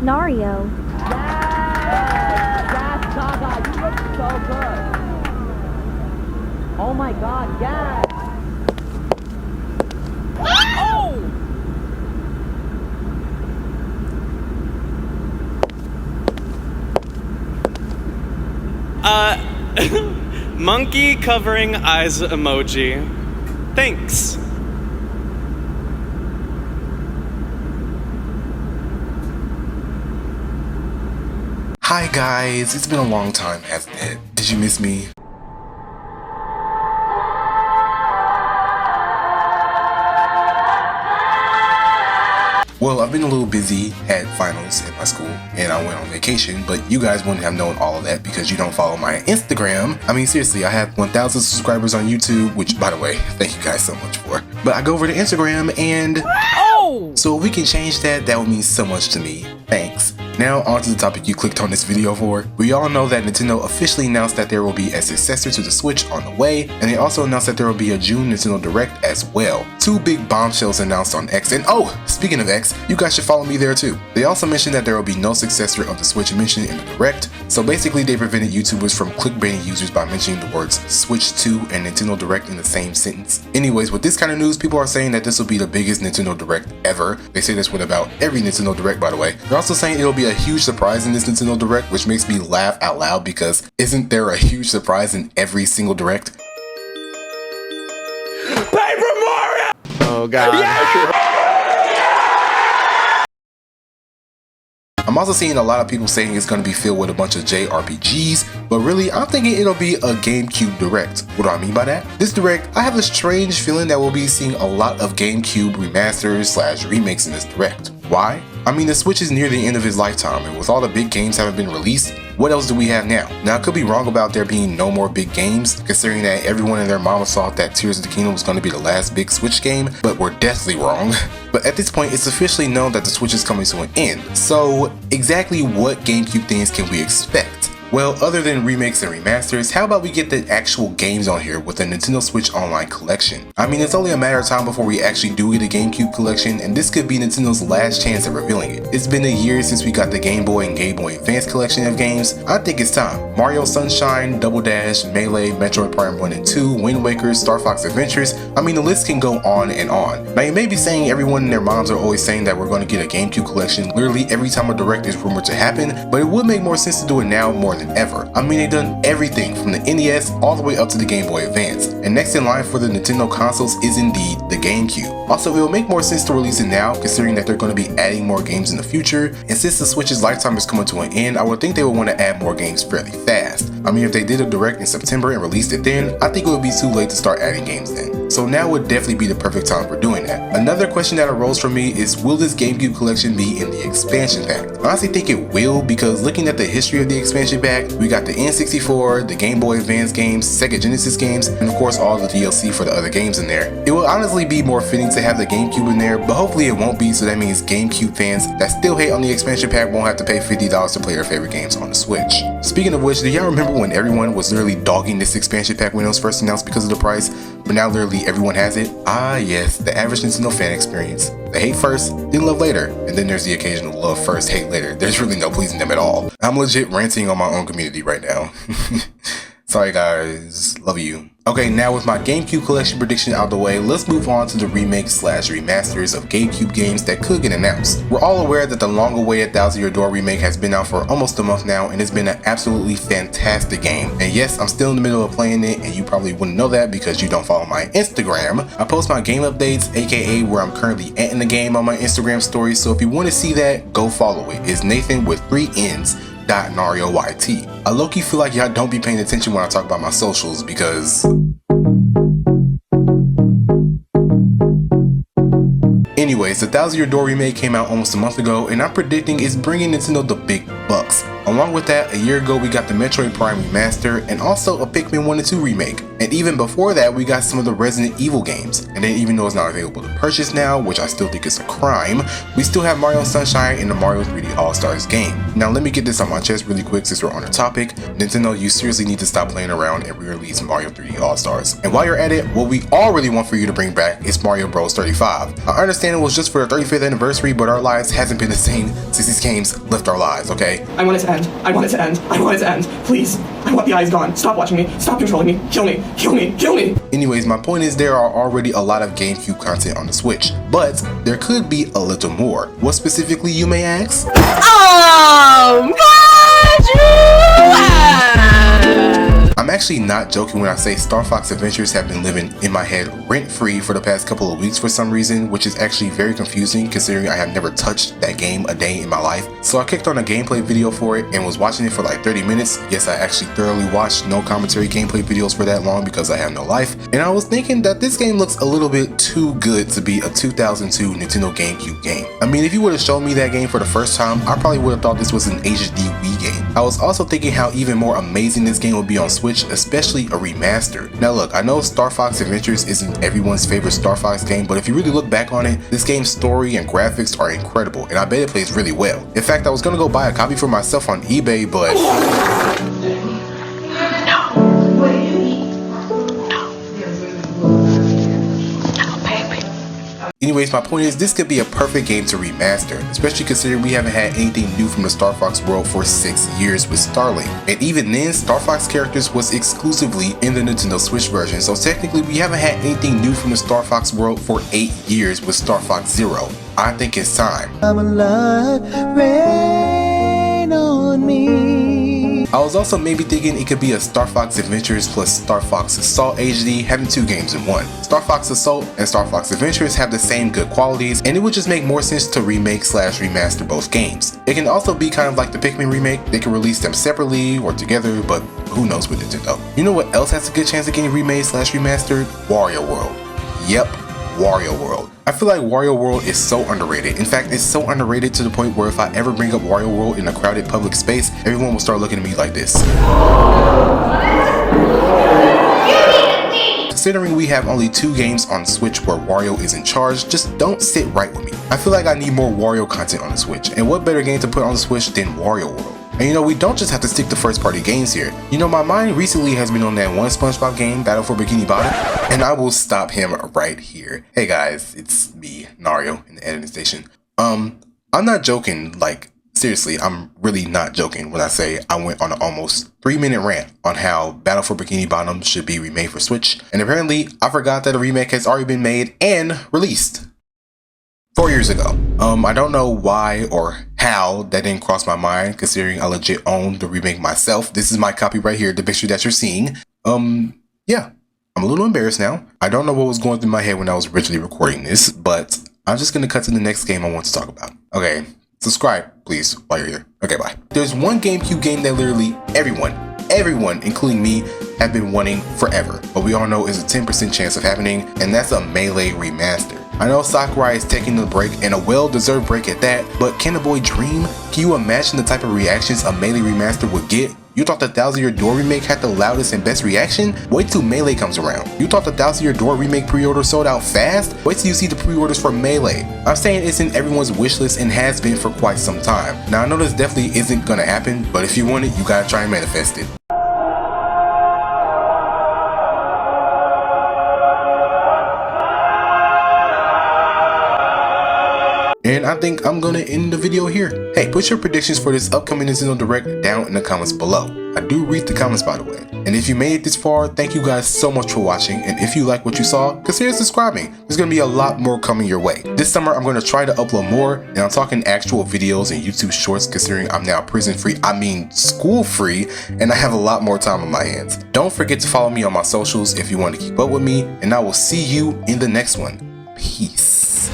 Nario. Yes, Gaga, you look so good. Oh my God, yes. Oh! Monkey covering eyes emoji. Thanks. Hi guys, it's been a long time, hasn't it? Did you miss me? Well, I've been a little busy, had finals at my school, and I went on vacation, but you guys wouldn't have known all of that because you don't follow my Instagram. I mean, seriously, I have 1,000 subscribers on YouTube, which, by the way, thank you guys so much for. But I go over to Instagram and... Oh! So if we can change that, that would mean so much to me. Thanks. Now on to the topic you clicked on this video for. We all know that Nintendo officially announced that there will be a successor to the Switch on the way, and they also announced that there will be a June Nintendo Direct as well. Two big bombshells announced on X, and oh, speaking of X, you guys should follow me there too. They also mentioned that there will be no successor of the Switch mentioned in the Direct, so basically they prevented YouTubers from clickbaiting users by mentioning the words Switch 2 and Nintendo Direct in the same sentence. Anyways, with this kind of news, people are saying that this will be the biggest Nintendo Direct ever. They say this with about every Nintendo Direct, by the way. They're also saying it'll be a huge surprise in this Nintendo Direct, which makes me laugh out loud because isn't there a huge surprise in every single Direct? Paper Mario! Oh god. Yeah! I'm also seeing a lot of people saying it's going to be filled with a bunch of JRPGs, but really I'm thinking it'll be a GameCube Direct. What do I mean by that? This Direct, I have a strange feeling that we'll be seeing a lot of GameCube remasters / remakes in this Direct. Why? I mean, the Switch is near the end of its lifetime, and with all the big games having been released, what else do we have now? Now, I could be wrong about there being no more big games, considering that everyone and their mama thought that Tears of the Kingdom was going to be the last big Switch game, but we're definitely wrong. But at this point, it's officially known that the Switch is coming to an end. So, exactly what GameCube things can we expect? Well, other than remakes and remasters, how about we get the actual games on here with the Nintendo Switch Online Collection? I mean, it's only a matter of time before we actually do get a GameCube collection, and this could be Nintendo's last chance at revealing it. It's been a year since we got the Game Boy and Game Boy Advance collection of games. I think it's time. Mario Sunshine, Double Dash, Melee, Metroid Prime 1 and 2, Wind Waker, Star Fox Adventures. I mean, the list can go on and on. Now, you may be saying everyone and their moms are always saying that we're going to get a GameCube collection literally every time a Direct is rumored to happen, but it would make more sense to do it now more than ever. I mean, they've done everything from the NES all the way up to the Game Boy Advance, and next in line for the Nintendo consoles is indeed the GameCube. Also, it will make more sense to release it now, considering that they're going to be adding more games in the future, and since the Switch's lifetime is coming to an end, I would think they would want to add more games fairly fast. I mean, if they did a Direct in September and released it then, I think it would be too late to start adding games then. So now would definitely be the perfect time for doing that. Another question that arose for me is, will this GameCube collection be in the expansion pack? I honestly think it will, because looking at the history of the expansion pack, we got the N64, the Game Boy Advance games, Sega Genesis games, and of course all the DLC for the other games in there. It will honestly be more fitting to have the GameCube in there, but hopefully it won't be, so that means GameCube fans that still hate on the expansion pack won't have to pay $50 to play their favorite games on the Switch. Speaking of which, do y'all remember when everyone was literally dogging this expansion pack when it was first announced because of the price, but now literally everyone has it? Ah yes, the average Nintendo fan experience. They hate first, then love later, and then there's the occasional love first, hate later. There's really no pleasing them at all. I'm legit ranting on my own community right now. Sorry guys, love you. Okay, now with my GameCube collection prediction out of the way, let's move on to the remakes / remasters of GameCube games that could get announced. We're all aware that the long-awaited Thousand Year Door remake has been out for almost a month now, and it's been an absolutely fantastic game. And yes, I'm still in the middle of playing it, and you probably wouldn't know that because you don't follow my Instagram. I post my game updates, aka where I'm currently at in the game, on my Instagram stories, so if you want to see that, go follow it. It's Nathan with 3 N's. .NarioYT. I low-key feel like y'all don't be paying attention when I talk about my socials because... Anyways, the Thousand Year Door remake came out almost a month ago, and I'm predicting it's bringing Nintendo the big bucks. Along with that, a year ago we got the Metroid Prime Remaster and also a Pikmin 1 and 2 remake. And even before that, we got some of the Resident Evil games. And then even though it's not available to purchase now, which I still think is a crime, we still have Mario Sunshine in the Mario 3D All-Stars game. Now let me get this on my chest really quick since we're on the topic. Nintendo, you seriously need to stop playing around and re-release Mario 3D All-Stars. And while you're at it, what we all really want for you to bring back is Mario Bros 35. I understand it was just for the 35th anniversary, but our lives hasn't been the same since these games left our lives, okay? I want it to end. I want it to end. I want it to end. Please. I want the eyes gone. Stop watching me. Stop controlling me. Kill me. Kill me. Kill me. Anyways, my point is there are already a lot of GameCube content on the Switch, but there could be a little more. What specifically, you may ask? I'm actually not joking when I say Star Fox Adventures have been living in my head rent-free for the past couple of weeks for some reason, which is actually very confusing considering I have never touched that game a day in my life. So I kicked on a gameplay video for it and was watching it for like 30 minutes. Yes, I actually thoroughly watched no commentary gameplay videos for that long because I have no life. And I was thinking that this game looks a little bit too good to be a 2002 Nintendo GameCube game. I mean, if you would have shown me that game for the first time, I probably would have thought this was an HD Wii game. I was also thinking how even more amazing this game would be on Switch, especially a remaster. Now look, I know Star Fox Adventures isn't everyone's favorite Star Fox game, but if you really look back on it, this game's story and graphics are incredible, and I bet it plays really well. In fact, I was gonna go buy a copy for myself on eBay, but... Anyways, my point is this could be a perfect game to remaster, especially considering we haven't had anything new from the Star Fox world for 6 years with Starlink. And even then, Star Fox characters was exclusively in the Nintendo Switch version, so technically we haven't had anything new from the Star Fox world for 8 years with Star Fox Zero. I think it's time. Rain on me. I was also maybe thinking it could be a Star Fox Adventures plus Star Fox Assault HD, having 2 games in one. Star Fox Assault and Star Fox Adventures have the same good qualities, and it would just make more sense to remake / remaster both games. It can also be kind of like the Pikmin remake, they can release them separately or together, but who knows with Nintendo. You know what else has a good chance of getting remade / remastered? Wario World. Yep, Wario World. I feel like Wario World is so underrated. In fact, it's so underrated to the point where if I ever bring up Wario World in a crowded public space, everyone will start looking at me like this. Considering we have only 2 games on Switch where Wario is in charge, just don't sit right with me. I feel like I need more Wario content on the Switch, and what better game to put on the Switch than Wario World? And you know, we don't just have to stick to first party games here. You know, my mind recently has been on that one SpongeBob game, Battle for Bikini Bottom, and I will stop him right here. Hey guys, it's me, Nario, in the editing station. I'm not joking, like, seriously, I'm really not joking when I say I went on an almost 3-minute rant on how Battle for Bikini Bottom should be remade for Switch, and apparently I forgot that a remake has already been made and released 4 years ago. I don't know why or how that didn't cross my mind, considering I legit own the remake myself. This is my copy right here, the picture that you're seeing. Yeah, I'm a little embarrassed now. I don't know what was going through my head when I was originally recording this, but I'm just gonna cut to the next game I want to talk about. Okay, subscribe, please, while you're here. Okay, bye. There's one GameCube game that literally everyone, including me, have been wanting forever, but we all know is a 10% chance of happening, and that's a Melee remaster. I know Sakurai is taking a break, and a well-deserved break at that, but can a boy dream? Can you imagine the type of reactions a Melee remaster would get? You thought the Thousand Year Door remake had the loudest and best reaction? Wait till Melee comes around. You thought the Thousand Year Door remake pre-order sold out fast? Wait till you see the pre-orders for Melee. I'm saying it's in everyone's wish list and has been for quite some time. Now I know this definitely isn't gonna happen, but if you want it, you gotta try and manifest it. And I think I'm gonna end the video here. Hey, put your predictions for this upcoming Nintendo Direct down in the comments below. I do read the comments, by the way. And if you made it this far, thank you guys so much for watching. And if you like what you saw, consider subscribing. There's gonna be a lot more coming your way. This summer, I'm gonna try to upload more, and I'm talking actual videos and YouTube shorts, considering I'm now prison free, I mean school free, and I have a lot more time on my hands. Don't forget to follow me on my socials if you want to keep up with me, and I will see you in the next one. Peace.